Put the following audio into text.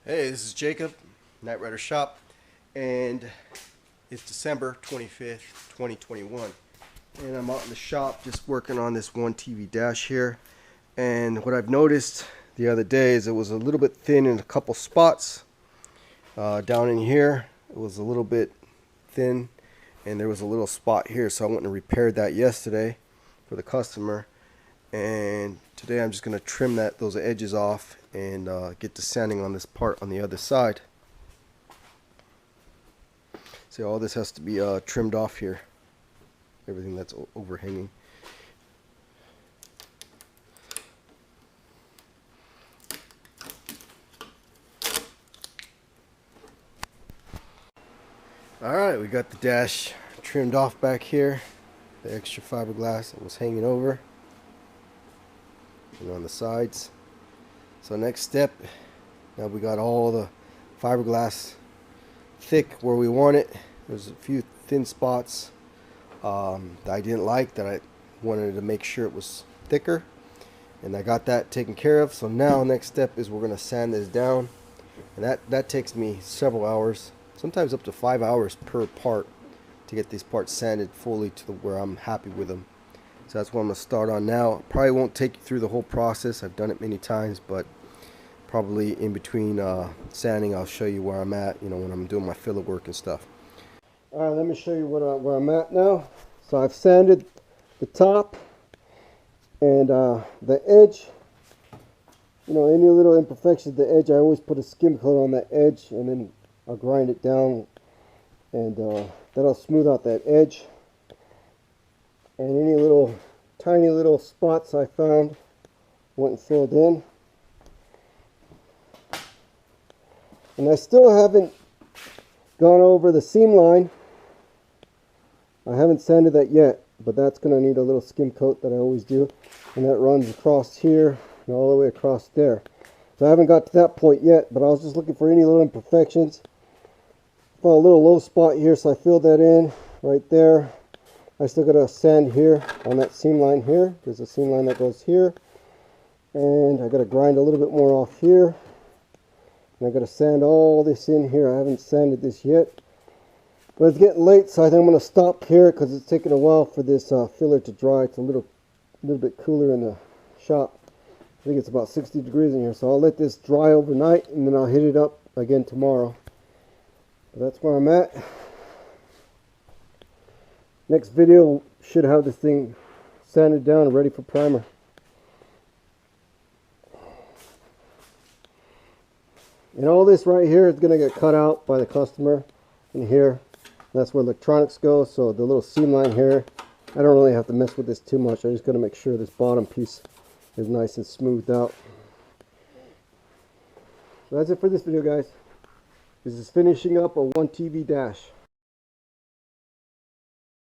Hey, this is Jacob, Night Rider Shop, and it's December 25th, 2021. And I'm out in the shop just working on this one TV dash here. And what I've noticed the other day is it was a little bit thin in a couple spots. Down in here, it was a little bit thin, and there was a little spot here. So I went and repaired that yesterday for the customer. And today I'm just going to trim those edges off and get to sanding on this part on the other side. See, all this has to be trimmed off here, everything that's overhanging. Alright, we got the dash trimmed off back here, the extra fiberglass that was hanging over and on the sides. So next step, now we got all the fiberglass thick where we want it. There's a few thin spots that I didn't like, that I wanted to make sure it was thicker, and I got that taken care of. So now next step is we're going to sand this down, and that takes me several hours, sometimes up to 5 hours per part, to get these parts sanded fully to where I'm happy with them. So that's what I'm going to start on now. Probably won't take you through the whole process. I've done it many times, but probably in between sanding I'll show you where I'm at, when I'm doing my filler work and stuff. Alright, let me show you where I'm at now. So I've sanded the top and the edge. Any little imperfections at the edge, I always put a skim coat on that edge, and then I'll grind it down, and that'll smooth out that edge. And any tiny little spots I found went and filled in. And I still haven't gone over the seam line. I haven't sanded that yet, but that's going to need a little skim coat that I always do. And that runs across here and all the way across there. So I haven't got to that point yet, but I was just looking for any little imperfections. Found a little low spot here, so I filled that in right there. I still got to sand here on that seam line here. There's a seam line that goes here. And I got to grind a little bit more off here. And I got to sand all this in here. I haven't sanded this yet. But it's getting late, so I think I'm going to stop here because it's taking a while for this filler to dry. It's a little bit cooler in the shop. I think it's about 60 degrees in here. So I'll let this dry overnight, and then I'll hit it up again tomorrow. But that's where I'm at. Next video should have this thing sanded down and ready for primer. And all this right here is going to get cut out by the customer in here. That's where electronics go. So the little seam line here, I don't really have to mess with this too much. I just got to make sure this bottom piece is nice and smoothed out. So that's it for this video, guys. This is finishing up a 1 TV dash.